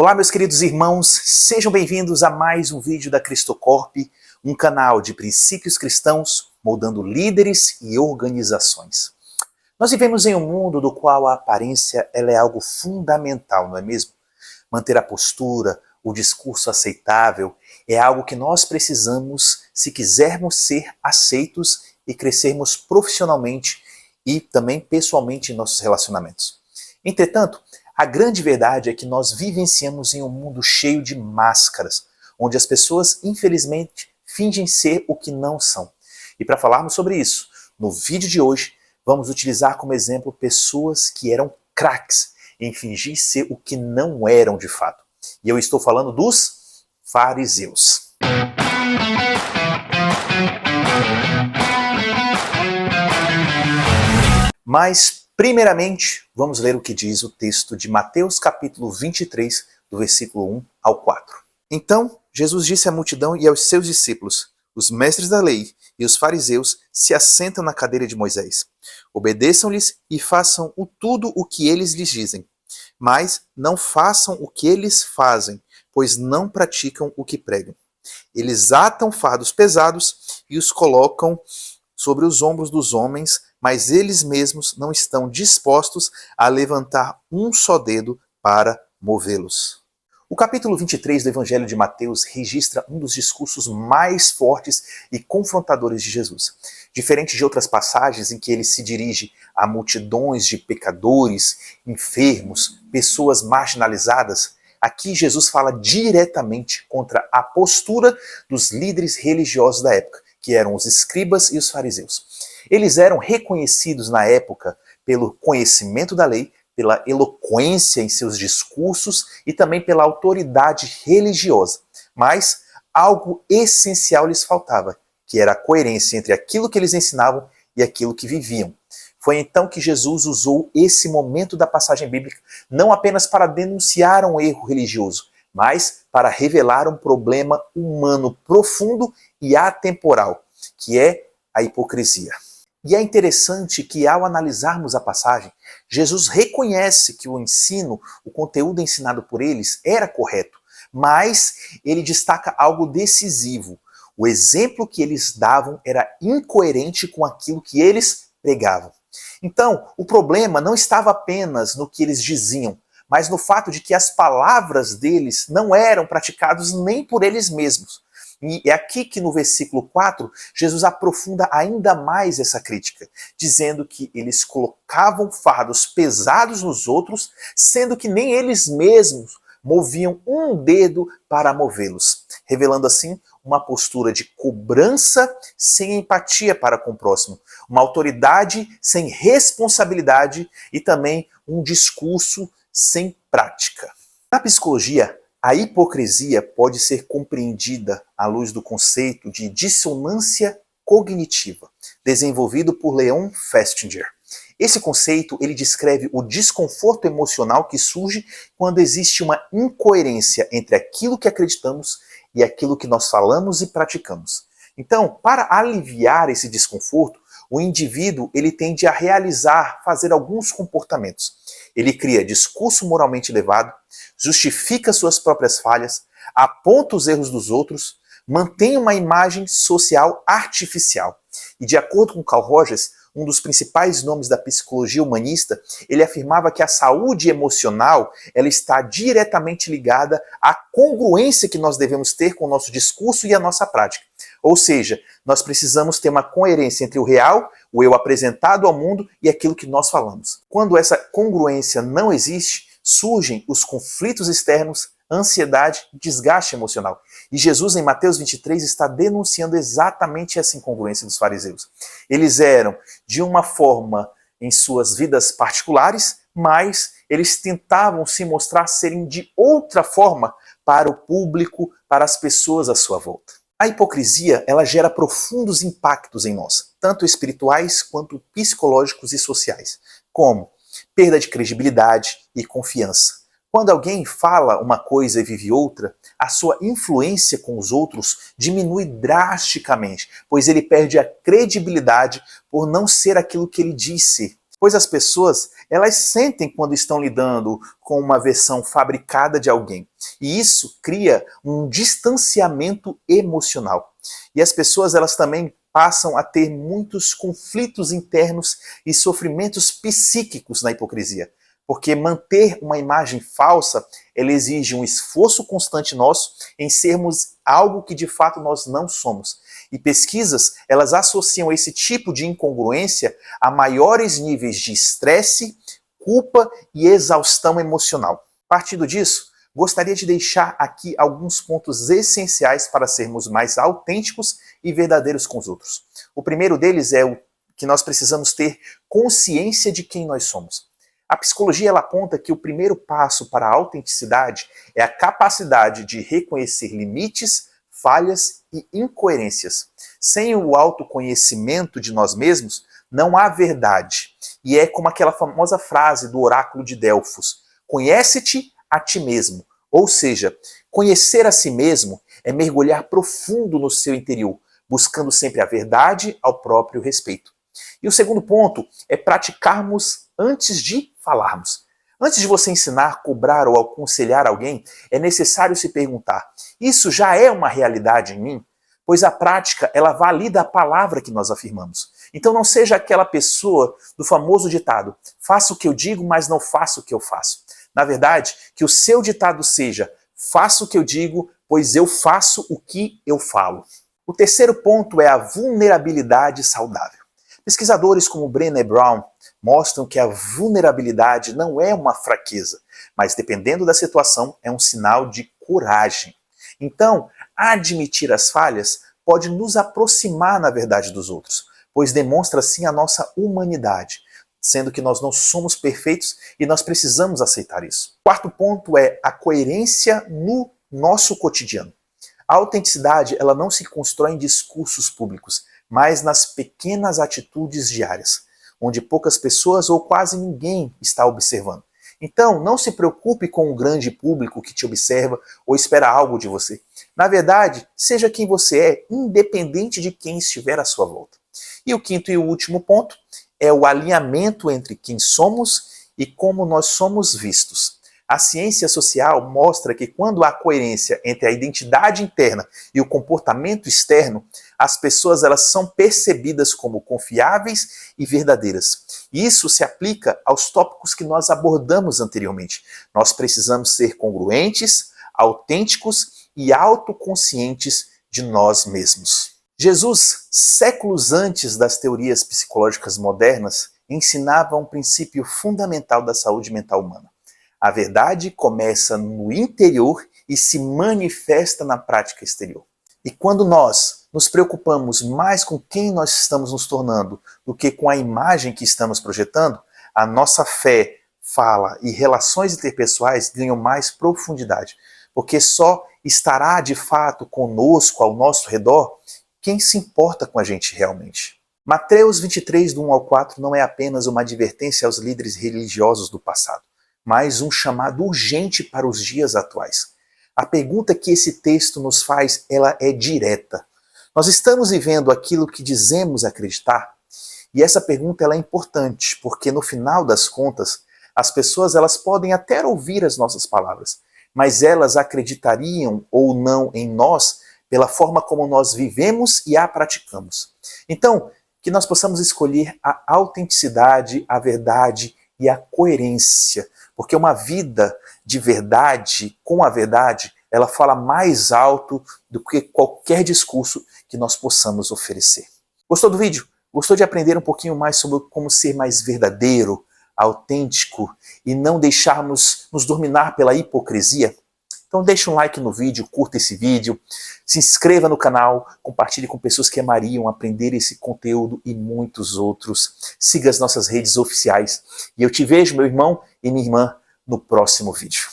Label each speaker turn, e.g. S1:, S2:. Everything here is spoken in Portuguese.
S1: Olá, meus queridos irmãos, sejam bem-vindos a mais um vídeo da Cristocorp, um canal de princípios cristãos moldando líderes e organizações. Nós vivemos em um mundo do qual a aparência ela é algo fundamental, não é mesmo? Manter a postura, o discurso aceitável é algo que nós precisamos se quisermos ser aceitos e crescermos profissionalmente e também pessoalmente em nossos relacionamentos. Entretanto, a grande verdade é que nós vivenciamos em um mundo cheio de máscaras, onde as pessoas, infelizmente, fingem ser o que não são. E para falarmos sobre isso, no vídeo de hoje, vamos utilizar como exemplo pessoas que eram craques em fingir ser o que não eram de fato. E eu estou falando dos fariseus. Mas, primeiramente, vamos ler o que diz o texto de Mateus capítulo 23, do versículo 1 ao 4. Então, Jesus disse à multidão e aos seus discípulos: os mestres da lei e os fariseus se assentam na cadeira de Moisés. Obedeçam-lhes e façam tudo o que eles lhes dizem. Mas não façam o que eles fazem, pois não praticam o que pregam. Eles atam fardos pesados e os colocam sobre os ombros dos homens, mas eles mesmos não estão dispostos a levantar um só dedo para movê-los. O capítulo 23 do Evangelho de Mateus registra um dos discursos mais fortes e confrontadores de Jesus. Diferente de outras passagens em que ele se dirige a multidões de pecadores, enfermos, pessoas marginalizadas, aqui Jesus fala diretamente contra a postura dos líderes religiosos da época, que eram os escribas e os fariseus. Eles eram reconhecidos na época pelo conhecimento da lei, pela eloquência em seus discursos e também pela autoridade religiosa. Mas algo essencial lhes faltava, que era a coerência entre aquilo que eles ensinavam e aquilo que viviam. Foi então que Jesus usou esse momento da passagem bíblica não apenas para denunciar um erro religioso, mas para revelar um problema humano profundo e atemporal, que é a hipocrisia. E é interessante que, ao analisarmos a passagem, Jesus reconhece que o ensino, o conteúdo ensinado por eles era correto, mas ele destaca algo decisivo. O exemplo que eles davam era incoerente com aquilo que eles pregavam. Então, o problema não estava apenas no que eles diziam, mas no fato de que as palavras deles não eram praticadas nem por eles mesmos. E é aqui que no versículo 4, Jesus aprofunda ainda mais essa crítica, dizendo que eles colocavam fardos pesados nos outros, sendo que nem eles mesmos moviam um dedo para movê-los, revelando assim uma postura de cobrança sem empatia para com o próximo, uma autoridade sem responsabilidade e também um discurso sem prática. Na psicologia, a hipocrisia pode ser compreendida à luz do conceito de dissonância cognitiva, desenvolvido por Leon Festinger. Esse conceito ele descreve o desconforto emocional que surge quando existe uma incoerência entre aquilo que acreditamos e aquilo que nós falamos e praticamos. Então, para aliviar esse desconforto, o indivíduo ele tende a fazer alguns comportamentos. Ele cria discurso moralmente elevado, justifica suas próprias falhas, aponta os erros dos outros, mantém uma imagem social artificial. E de acordo com Carl Rogers, um dos principais nomes da psicologia humanista, ele afirmava que a saúde emocional ela está diretamente ligada à congruência que nós devemos ter com o nosso discurso e a nossa prática. Ou seja, nós precisamos ter uma coerência entre o real, o eu apresentado ao mundo e aquilo que nós falamos. Quando essa congruência não existe, surgem os conflitos externos, ansiedade, desgaste emocional. E Jesus, em Mateus 23, está denunciando exatamente essa incongruência dos fariseus. Eles eram de uma forma em suas vidas particulares, mas eles tentavam se mostrar serem de outra forma para o público, para as pessoas à sua volta. A hipocrisia, ela gera profundos impactos em nós, tanto espirituais quanto psicológicos e sociais, como perda de credibilidade e confiança. Quando alguém fala uma coisa e vive outra, a sua influência com os outros diminui drasticamente, pois ele perde a credibilidade por não ser aquilo que ele diz ser. Pois as pessoas, elas sentem quando estão lidando com uma versão fabricada de alguém. E isso cria um distanciamento emocional. E as pessoas, elas também passam a ter muitos conflitos internos e sofrimentos psíquicos na hipocrisia. Porque manter uma imagem falsa, ela exige um esforço constante nosso em sermos algo que de fato nós não somos. E pesquisas, elas associam esse tipo de incongruência a maiores níveis de estresse, culpa e exaustão emocional. Partindo disso, gostaria de deixar aqui alguns pontos essenciais para sermos mais autênticos e verdadeiros com os outros. O primeiro deles é o que nós precisamos ter consciência de quem nós somos. A psicologia ela aponta que o primeiro passo para a autenticidade é a capacidade de reconhecer limites, falhas e incoerências. Sem o autoconhecimento de nós mesmos, não há verdade. E é como aquela famosa frase do oráculo de Delfos: conhece-te a ti mesmo. Ou seja, conhecer a si mesmo é mergulhar profundo no seu interior, buscando sempre a verdade ao próprio respeito. E o segundo ponto é praticarmos antes de falarmos. Antes de você ensinar, cobrar ou aconselhar alguém, é necessário se perguntar: isso já é uma realidade em mim? Pois a prática, ela valida a palavra que nós afirmamos. Então não seja aquela pessoa do famoso ditado: faça o que eu digo, mas não faça o que eu faço. Na verdade, que o seu ditado seja: faça o que eu digo, pois eu faço o que eu falo. O terceiro ponto é a vulnerabilidade saudável. Pesquisadores como Brené Brown mostram que a vulnerabilidade não é uma fraqueza, mas dependendo da situação é um sinal de coragem. Então, admitir as falhas pode nos aproximar, na verdade, dos outros, pois demonstra assim a nossa humanidade, sendo que nós não somos perfeitos e nós precisamos aceitar isso. O quarto ponto é a coerência no nosso cotidiano. A autenticidade, ela não se constrói em discursos públicos, mas nas pequenas atitudes diárias, onde poucas pessoas ou quase ninguém está observando. Então, não se preocupe com um grande público que te observa ou espera algo de você. Na verdade, seja quem você é, independente de quem estiver à sua volta. E o quinto e o último ponto é o alinhamento entre quem somos e como nós somos vistos. A ciência social mostra que quando há coerência entre a identidade interna e o comportamento externo, as pessoas elas são percebidas como confiáveis e verdadeiras. E isso se aplica aos tópicos que nós abordamos anteriormente. Nós precisamos ser congruentes, autênticos e autoconscientes de nós mesmos. Jesus, séculos antes das teorias psicológicas modernas, ensinava um princípio fundamental da saúde mental humana. A verdade começa no interior e se manifesta na prática exterior. E quando nós nos preocupamos mais com quem nós estamos nos tornando do que com a imagem que estamos projetando, a nossa fé, fala e relações interpessoais ganham mais profundidade, porque só estará de fato conosco, ao nosso redor, quem se importa com a gente realmente. Mateus 23, do 1 ao 4, não é apenas uma advertência aos líderes religiosos do passado, mas um chamado urgente para os dias atuais. A pergunta que esse texto nos faz, ela é direta. Nós estamos vivendo aquilo que dizemos acreditar? E essa pergunta ela é importante, porque no final das contas, as pessoas elas podem até ouvir as nossas palavras, mas elas acreditariam ou não em nós pela forma como nós vivemos e a praticamos. Então, que nós possamos escolher a autenticidade, a verdade e a coerência, porque uma vida de verdade, com a verdade, ela fala mais alto do que qualquer discurso que nós possamos oferecer. Gostou do vídeo? Gostou de aprender um pouquinho mais sobre como ser mais verdadeiro, autêntico e não deixarmos nos dominar pela hipocrisia? Então deixa um like no vídeo, curta esse vídeo, se inscreva no canal, compartilhe com pessoas que amariam aprender esse conteúdo e muitos outros. Siga as nossas redes oficiais. E eu te vejo, meu irmão e minha irmã, no próximo vídeo.